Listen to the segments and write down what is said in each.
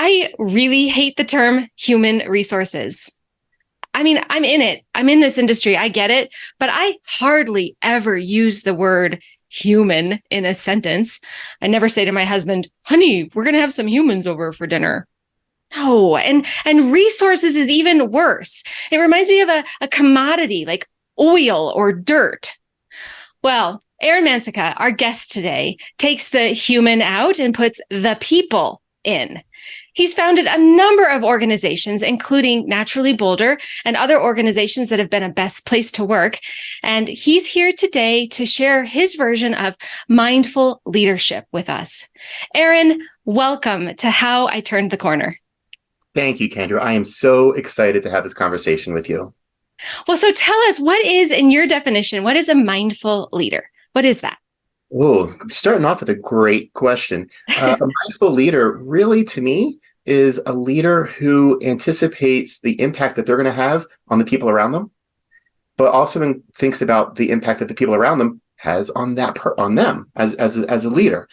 I really hate the term human resources. I mean, I'm in it. I'm in this industry. I get it. But I hardly ever use the word human in a sentence. I never say to my husband, honey, we're going to have some humans over for dinner. No. And resources is even worse. It reminds me of a commodity like oil or dirt. Well, Arron Mansika, our guest today, takes the human out and puts the people in. He's founded a number of organizations, including Naturally Bolder and other organizations that have been a best place to work. And he's here today to share his version of mindful leadership with us. Arron, welcome to How I Turned the Corner. Thank you, Kendra. I am so excited to have this conversation with you. Well, so tell us, what is, in your definition, what is a mindful leader? What is that? Oh, starting off with a great question. A mindful leader, really, to me, is a leader who anticipates the impact that they're going to have on the people around them, but also thinks about the impact that the people around them has on on them as a leader.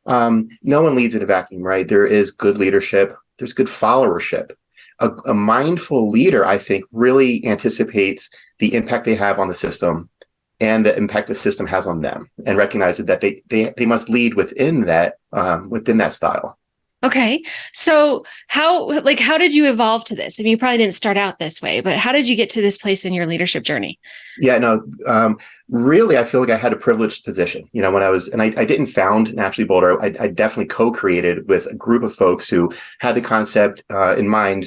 No one leads in a vacuum, right? There is good leadership. There's good followership. A mindful leader, I think, really anticipates the impact they have on the system and the impact the system has on them, and recognizes that they must lead within that style. Okay. So how did you evolve to this? I mean, you probably didn't start out this way, but how did you get to this place in your leadership journey? Yeah, no, really, I feel like I had a privileged position. You know, when I didn't found Naturally Bolder, I definitely co-created with a group of folks who had the concept in mind,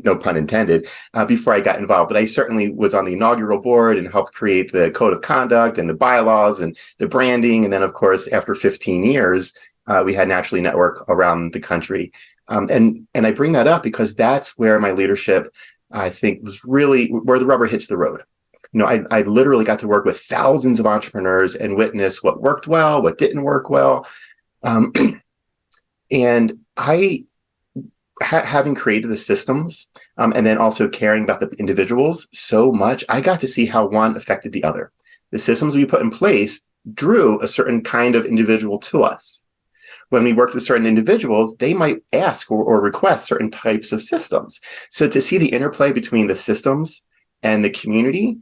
no pun intended, before I got involved. But I certainly was on the inaugural board and helped create the code of conduct and the bylaws and the branding. And then, of course, after 15 years, we had Naturally Network around the country. And I bring that up because that's where my leadership, I think, was really where the rubber hits the road. You know, I literally got to work with thousands of entrepreneurs and witness what worked well, what didn't work well. And having created the systems and then also caring about the individuals so much, I got to see how one affected the other. The systems we put in place drew a certain kind of individual to us. When we worked with certain individuals, they might ask or request certain types of systems. So to see the interplay between the systems and the community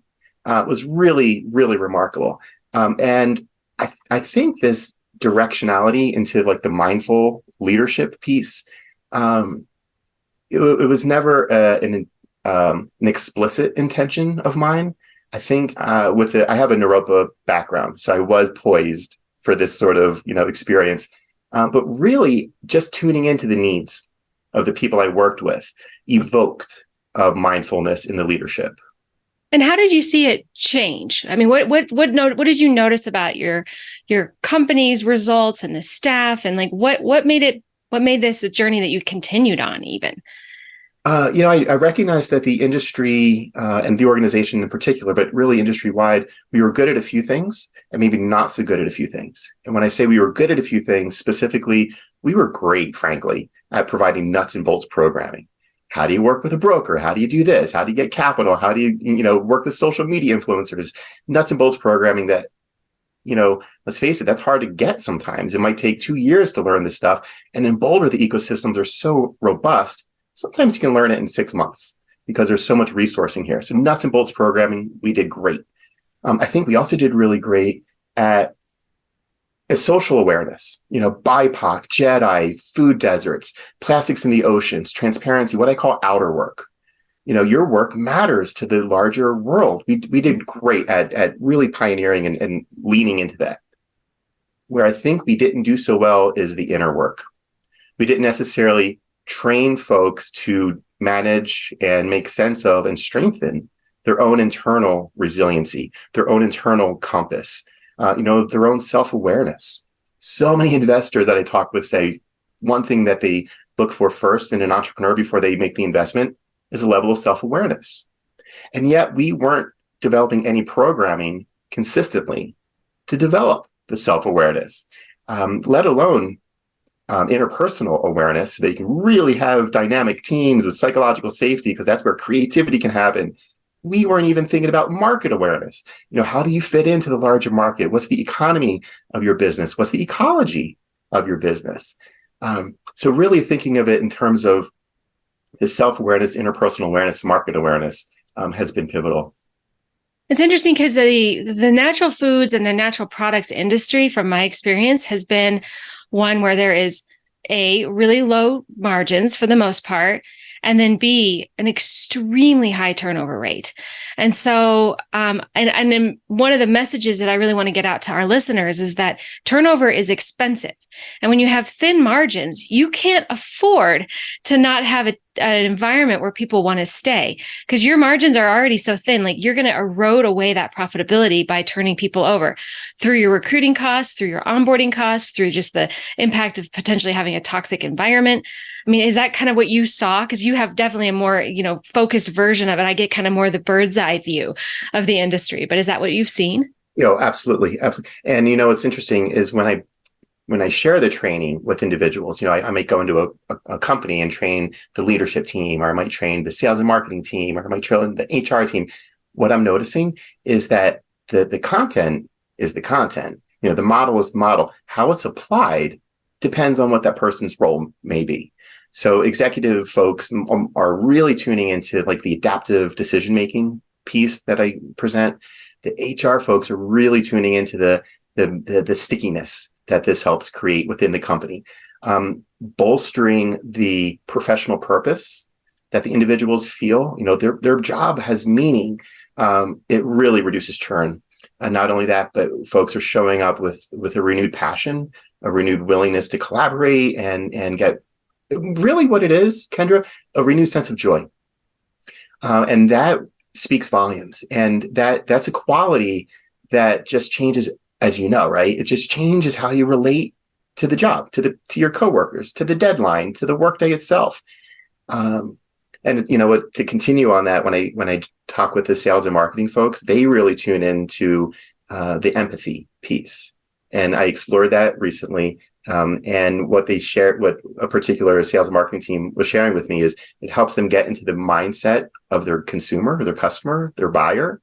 was really, really remarkable. And I think this directionality into like the mindful leadership piece, it was never an explicit intention of mine. I think I have a Naropa background, so I was poised for this sort of experience. But really, just tuning into the needs of the people I worked with evoked mindfulness in the leadership. And how did you see it change? I mean, what did you notice about your company's results and the staff, and like what made this a journey that you continued on even? I recognize that the industry and the organization in particular, but really industry-wide, we were good at a few things and maybe not so good at a few things. And when I say we were good at a few things, specifically, we were great, frankly, at providing nuts and bolts programming. How do you work with a broker? How do you do this? How do you get capital? How do you, work with social media influencers? Nuts and bolts programming that, let's face it, that's hard to get sometimes. It might take 2 years to learn this stuff. And in Boulder, the ecosystems are so robust. Sometimes you can learn it in 6 months because there's so much resourcing here. So nuts and bolts programming, we did great. I think we also did really great at social awareness, BIPOC, JEDI, food deserts, plastics in the oceans, transparency, what I call outer work. Your work matters to the larger world. We did great at really pioneering and leaning into that. Where I think we didn't do so well is the inner work. We didn't necessarily train folks to manage and make sense of and strengthen their own internal resiliency, their own internal compass, their own self-awareness. So many investors that I talk with say one thing that they look for first in an entrepreneur before they make the investment is a level of self-awareness. And yet we weren't developing any programming consistently to develop the self-awareness, let alone interpersonal awareness, so that you can really have dynamic teams with psychological safety, because that's where creativity can happen. We weren't even thinking about market awareness. How do you fit into the larger market? What's the economy of your business? What's the ecology of your business? So really thinking of it in terms of the self-awareness, interpersonal awareness, market awareness has been pivotal. It's interesting because the natural foods and the natural products industry, from my experience, has been one where there is A, really low margins for the most part, and then B, an extremely high turnover rate. And so, and then one of the messages that I really want to get out to our listeners is that turnover is expensive. And when you have thin margins, you can't afford to not have an environment where people want to stay, because your margins are already so thin. Like, you're going to erode away that profitability by turning people over through your recruiting costs, through your onboarding costs, through just the impact of potentially having a toxic environment. I mean, is that kind of what you saw? Because you have definitely a more, focused version of it. I get kind of more the bird's eye view of the industry, but is that what you've seen? Absolutely. Absolutely. And, what's interesting is when I share the training with individuals, I might go into a company and train the leadership team, or I might train the sales and marketing team, or I might train the HR team. What I'm noticing is that the content is the content. The model is the model. How it's applied depends on what that person's role may be. So executive folks are really tuning into like the adaptive decision-making piece that I present. The HR folks are really tuning into the stickiness that this helps create within the company, bolstering the professional purpose that the individuals feel. Their job has meaning. It really reduces churn. And not only that, but folks are showing up with a renewed passion, a renewed willingness to collaborate and get really what it is, Kendra, a renewed sense of joy. And that speaks volumes. And that's a quality that just changes, as you know, right? It just changes how you relate to the job, to your coworkers, to the deadline, to the workday itself. And to continue on that, when I talk with the sales and marketing folks, they really tune into the empathy piece. And I explored that recently. And what a particular sales and marketing team was sharing with me is it helps them get into the mindset of their consumer, or their customer, their buyer.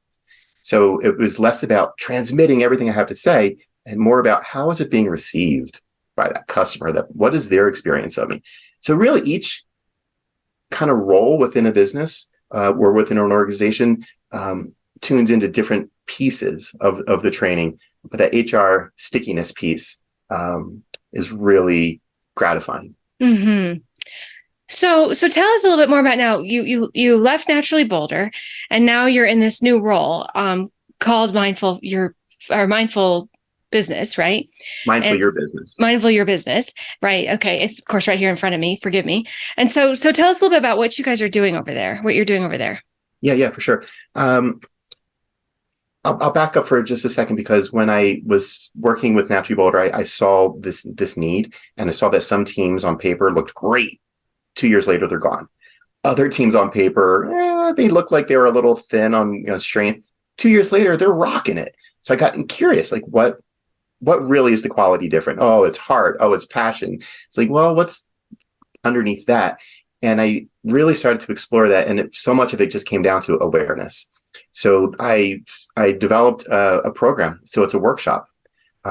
So it was less about transmitting everything I have to say and more about how is it being received by that customer, what is their experience of me. So really each kind of role within a business or within an organization tunes into different pieces of the training, but that HR stickiness piece is really gratifying. Mm-hmm. So tell us a little bit more about now. You left Naturally Bolder, and now you're in this new role called Mindful Business, right? Mindful Your Business. Mindful Your Business, right? Okay, it's of course right here in front of me. Forgive me. And so tell us a little bit about what you guys are doing over there. What you're doing over there. Yeah, for sure. I'll back up for just a second, because when I was working with Naturally Bolder, I saw this need, and I saw that some teams on paper looked great. 2 years later, they're gone. Other teams on paper, they looked like they were a little thin on strength. 2 years later, they're rocking it. So I got curious, like what really is the quality different? Oh, it's heart. Oh, it's passion. It's like, well, what's underneath that? And I really started to explore that. And so much of it just came down to awareness. So I developed a program. So it's a workshop.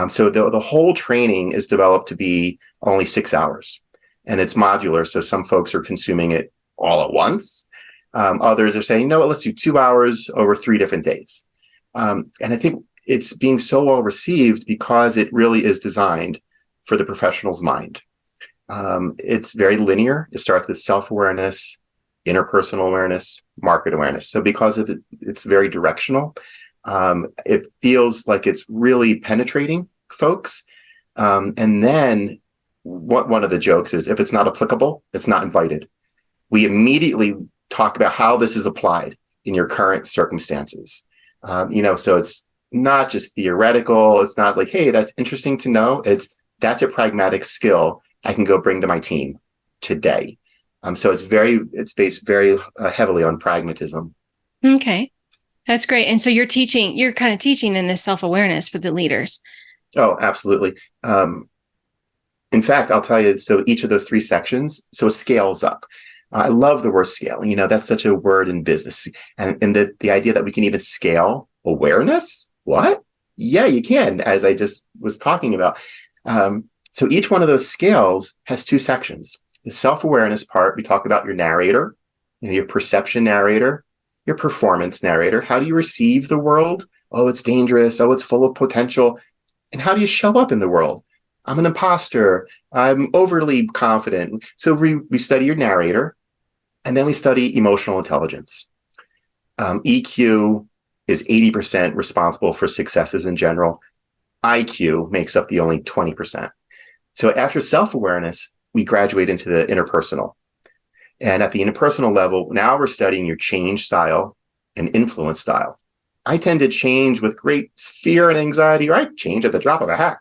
So the whole training is developed to be only 6 hours. And it's modular. So some folks are consuming it all at once. Others are saying, no, let's do 2 hours over 3 different days. And I think it's being so well received because it really is designed for the professional's mind. It's very linear. It starts with self-awareness, interpersonal awareness, market awareness. So because of it, it's very directional. It feels like it's really penetrating folks. And then one of the jokes is, if it's not applicable, it's not invited. We immediately talk about how this is applied in your current circumstances. So it's not just theoretical. It's not like, hey, that's interesting to know. That's a pragmatic skill I can go bring to my team today. So it's based very heavily on pragmatism. Okay, that's great. And so you're kind of teaching in this self-awareness for the leaders. Oh, absolutely. In fact, I'll tell you, so each of those 3 sections, so it scales up. I love the word scale. That's such a word in business. And the idea that we can even scale awareness. What? Yeah, you can, as I just was talking about. So each one of those scales has two sections. The self-awareness part, we talk about your narrator, your perception narrator, your performance narrator. How do you receive the world? Oh, it's dangerous. Oh, it's full of potential. And how do you show up in the world? I'm an imposter. I'm overly confident. So we study your narrator, and then we study emotional intelligence. EQ is 80% responsible for successes in general. IQ makes up the only 20%. So after self-awareness, we graduate into the interpersonal. And at the interpersonal level, now we're studying your change style and influence style. I tend to change with great fear and anxiety, or I change at the drop of a hat.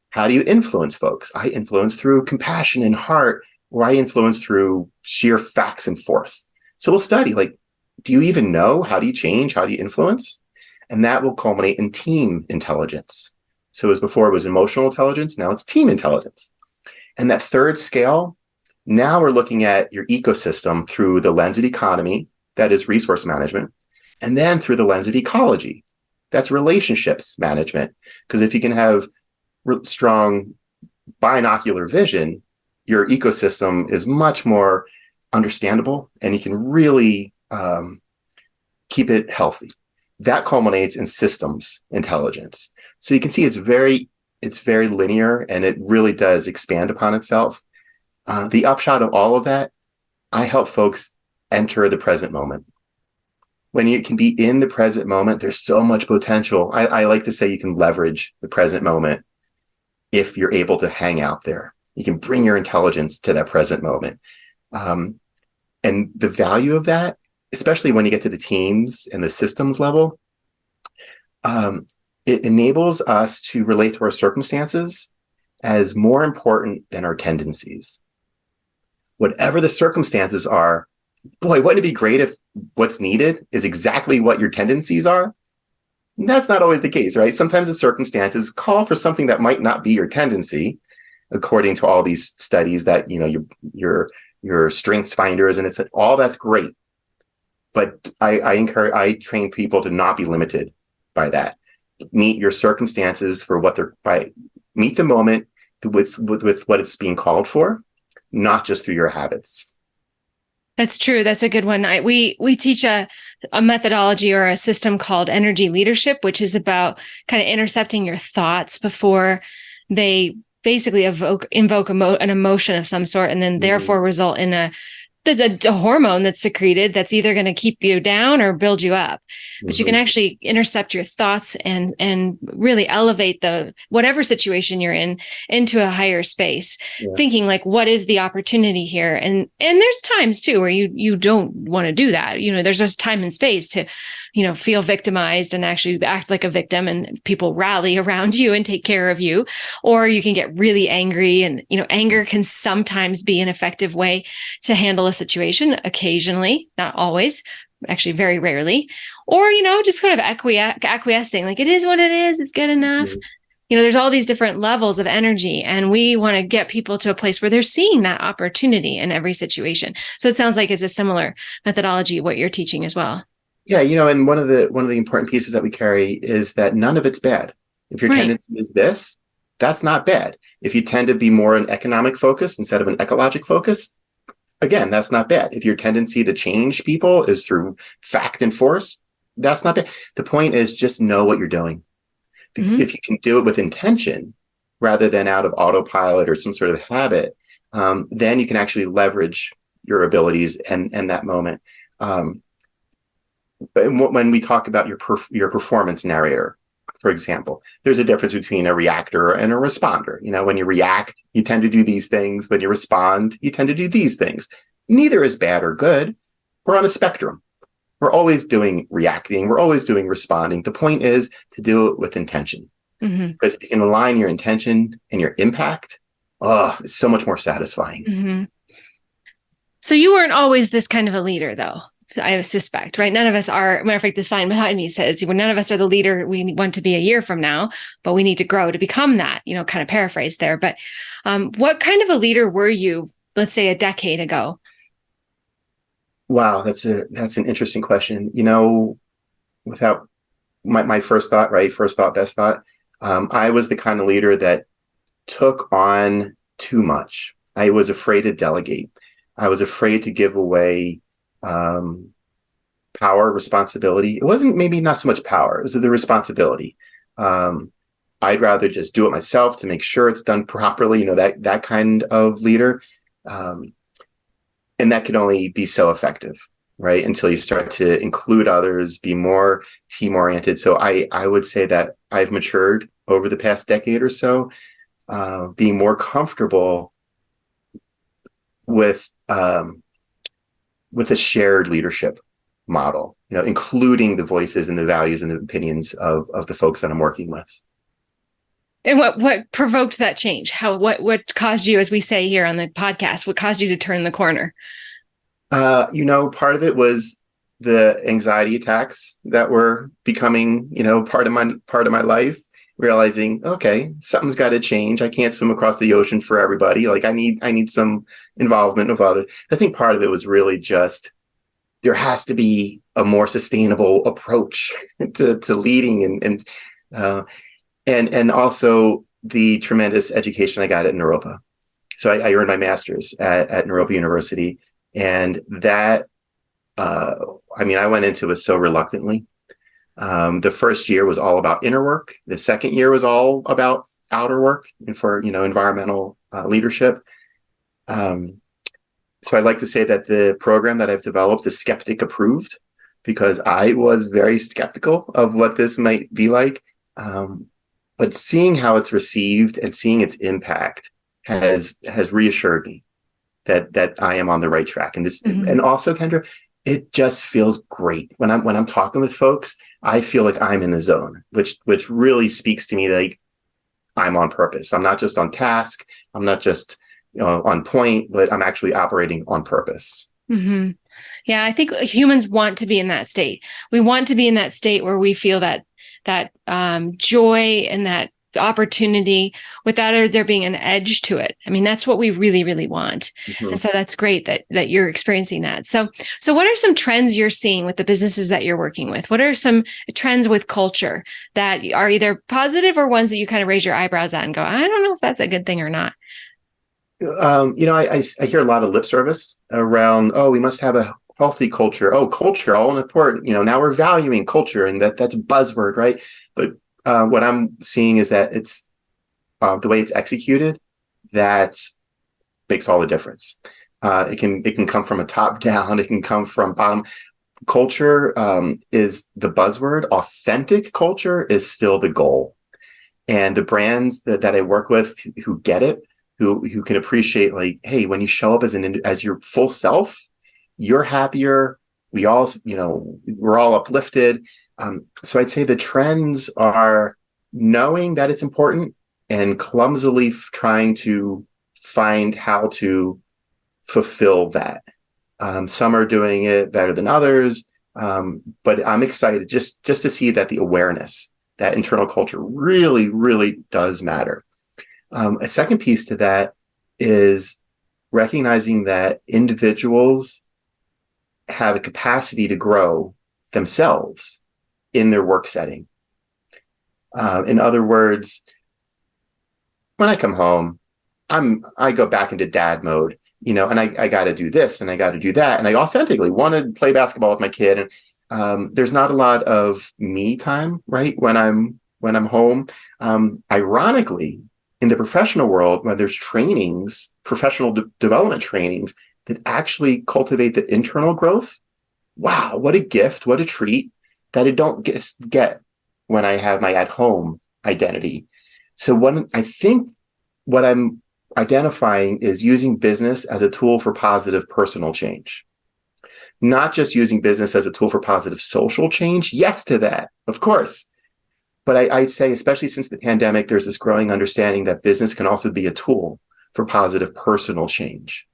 How do you influence folks? I influence through compassion and heart, or I influence through sheer facts and force. So we'll study, like, do you even know? How do you change? How do you influence? And that will culminate in team intelligence. So as before it was emotional intelligence, now it's team intelligence. And that third scale, now we're looking at your ecosystem through the lens of economy, that is resource management, and then through the lens of ecology, that's relationships management. Because if you can have strong binocular vision, your ecosystem is much more understandable, and you can really keep it healthy. That culminates in systems intelligence. So you can see it's very linear, and it really does expand upon itself. The upshot of all of that, I help folks enter the present moment. When you can be in the present moment, there's so much potential. I like to say you can leverage the present moment if you're able to hang out there. You can bring your intelligence to that present moment. And the value of that, especially when you get to the teams and the systems level, it enables us to relate to our circumstances as more important than our tendencies. Whatever the circumstances are, boy, wouldn't it be great if what's needed is exactly what your tendencies are? That's not always the case, right? Sometimes the circumstances call for something that might not be your tendency, according to all these studies that, your strengths finders, and it's all that's great. But I train people to not be limited by that. Meet your circumstances for what meet the moment with what it's being called for, not just through your habits. That's true. That's a good one. We teach a methodology or a system called energy leadership, which is about kind of intercepting your thoughts before they basically invoke an emotion of some sort, and then therefore result in there's a hormone that's secreted that's either going to keep you down or build you up. But you can actually intercept your thoughts and really elevate whatever situation you're in into a higher space, thinking like, what is the opportunity here? And there's times too where you don't want to do that. There's just time and space to, feel victimized and actually act like a victim, and people rally around you and take care of you. Or you can get really angry, and, anger can sometimes be an effective way to handle a situation occasionally, not always, actually very rarely. Or, just kind of acquiescing, like it is what it is, it's good enough. There's all these different levels of energy, and we want to get people to a place where they're seeing that opportunity in every situation. So it sounds like it's a similar methodology, what you're teaching as well. Yeah, and one of the important pieces that we carry is that none of it's bad. If your tendency is this, that's not bad. If you tend to be more an economic focus instead of an ecologic focus, again, that's not bad. If your tendency to change people is through fact and force, that's not bad. The point is just know what you're doing. If you can do it with intention rather than out of autopilot or some sort of habit, then you can actually leverage your abilities and that moment. When we talk about your performance narrator, for example, there's a difference between a reactor and a responder. When you react, you tend to do these things. When you respond, you tend to do these things. Neither is bad or good. We're on a spectrum. We're always doing reacting. We're always doing responding. The point is to do it with intention. Because if you can align your intention and your impact, it's so much more satisfying. So you weren't always this kind of a leader, though, I suspect, right? None of us are. Matter of fact, the sign behind me says, none of us are the leader we want to be a year from now, but we need to grow to become that, kind of paraphrase there. But what kind of a leader were you, let's say, a decade ago? Wow, that's an interesting question. Without my first thought, right? First thought, best thought. I was the kind of leader that took on too much. I was afraid to delegate. I was afraid to give away power, responsibility. It wasn't maybe not so much power, it was the responsibility. I'd rather just do it myself to make sure it's done properly, that kind of leader. And that can only be so effective, right? Until you start to include others, be more team oriented. So I would say that I've matured over the past decade or so, being more comfortable with a shared leadership model, including the voices and the values and the opinions of the folks that I'm working with. And what provoked that change? What caused you, as we say here on the podcast, what caused you to turn the corner? Part of it was the anxiety attacks that were becoming, part of my life, realizing, okay, something's got to change. I can't swim across the ocean for everybody. Like I need some involvement of others. I think part of it was really just, there has to be a more sustainable approach to leading and also the tremendous education I got at Naropa. So I earned my master's at Naropa University, and that, I went into it so reluctantly. The first year was all about inner work. The second year was all about outer work and for, environmental leadership. So I'd like to say that the program that I've developed is skeptic approved, because I was very skeptical of what this might be like. But seeing how it's received and seeing its impact has reassured me that I am on the right track. And this, and also, Kendra, it just feels great when I'm talking with folks. I feel like I'm in the zone, which really speaks to me like I'm on purpose. I'm not just on task. I'm not just on point, but I'm actually operating on purpose. Mm-hmm. Yeah, I think humans want to be in that state. We want to be in that state where we feel that joy and that opportunity without there being an edge to it. I mean, that's what we really, really want. And so that's great that you're experiencing that. So what are some trends you're seeing with the businesses that you're working with? What are some trends with culture that are either positive or ones that you kind of raise your eyebrows at and go, I don't know if that's a good thing or not? I hear a lot of lip service around, we must have a healthy culture. Oh, culture, all important. Now we're valuing culture, and that's a buzzword, right? But what I'm seeing is that it's the way it's executed that makes all the difference. It can come from a top down. It can come from bottom. Culture is the buzzword. Authentic culture is still the goal. And the brands that I work with who get it, who can appreciate, like, hey, when you show up as your full self, you're happier. We're all uplifted. So I'd say the trends are knowing that it's important and clumsily trying to find how to fulfill that. Some are doing it better than others, but I'm excited just to see that the awareness, that internal culture really, really does matter. A second piece to that is recognizing that individuals have a capacity to grow themselves in their work setting. In other words, when I come home, I go back into dad mode, and I got to do this and I got to do that, and I authentically want to play basketball with my kid, and there's not a lot of me time, right? When I'm home, ironically, in the professional world, when there's trainings, professional development trainings that actually cultivate the internal growth, wow, what a gift, what a treat that I don't get when I have my at-home identity. So what I'm identifying is using business as a tool for positive personal change, not just using business as a tool for positive social change. Yes to that, of course. But I'd say, especially since the pandemic, there's this growing understanding that business can also be a tool for positive personal change.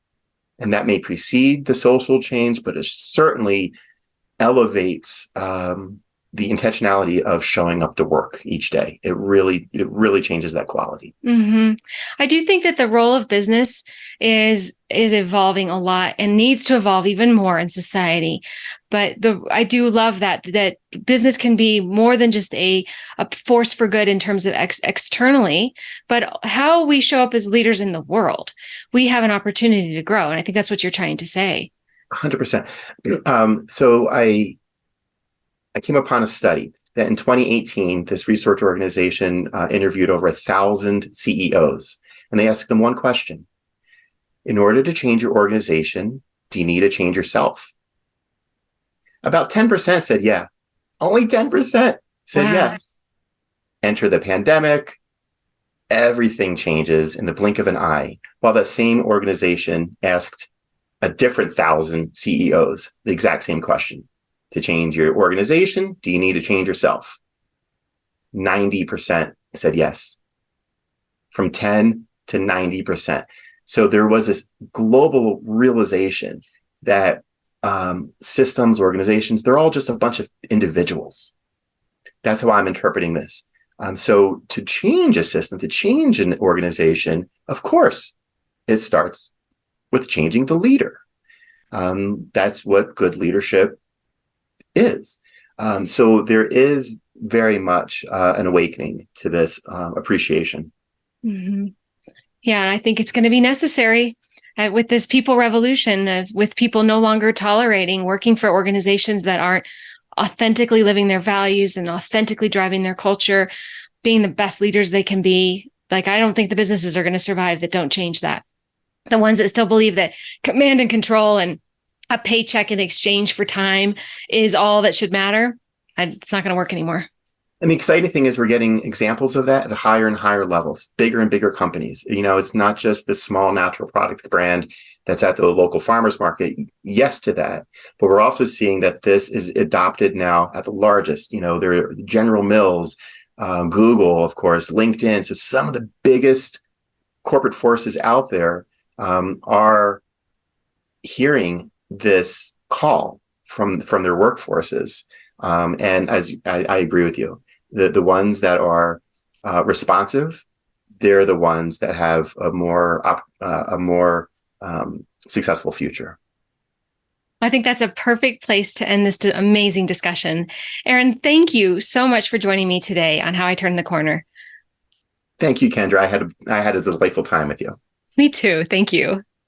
And that may precede the social change, but it certainly elevates the the intentionality of showing up to work each day. It really changes that quality. Mm-hmm. I do think that the role of business is evolving a lot and needs to evolve even more in society. But I do love that business can be more than just a force for good in terms of externally, but how we show up as leaders in the world. We have an opportunity to grow, and I think that's what you're trying to say. 100%. So I came upon a study that in 2018, this research organization interviewed over 1,000 CEOs, and they asked them one question: in order to change your organization, do you need to change yourself? About 10% said yeah. Only 10% said yes. Enter the pandemic, everything changes in the blink of an eye, while that same organization asked a different 1,000 CEOs the exact same question. To change your organization, do you need to change yourself? 90% said yes. From 10 to 90%. So there was this global realization that systems, organizations, they're all just a bunch of individuals. That's how I'm interpreting this. So to change a system, to change an organization, of course, it starts with changing the leader. That's what good leadership is. So there is very much an awakening to this appreciation. Mm-hmm. Yeah, and I think it's going to be necessary with this people revolution, with people no longer tolerating working for organizations that aren't authentically living their values and authentically driving their culture, being the best leaders they can be. Like, I don't think the businesses are going to survive that don't change that. The ones that still believe that command and control and a paycheck in exchange for time is all that should matter, it's not going to work anymore. And the exciting thing is we're getting examples of that at higher and higher levels, bigger and bigger companies. You know, it's not just the small natural product brand that's at the local farmer's market. Yes to that. But we're also seeing that this is adopted now at the largest. You know, there are General Mills, Google, of course, LinkedIn. So some of the biggest corporate forces out there are hearing this call from their workforces. And as I agree with you, the ones that are responsive, they're the ones that have a more successful future. I think that's a perfect place to end this amazing discussion. Arron, thank you so much for joining me today on How I Turned the Corner. Thank you, Kendra. I had a delightful time with you. Me too. Thank you.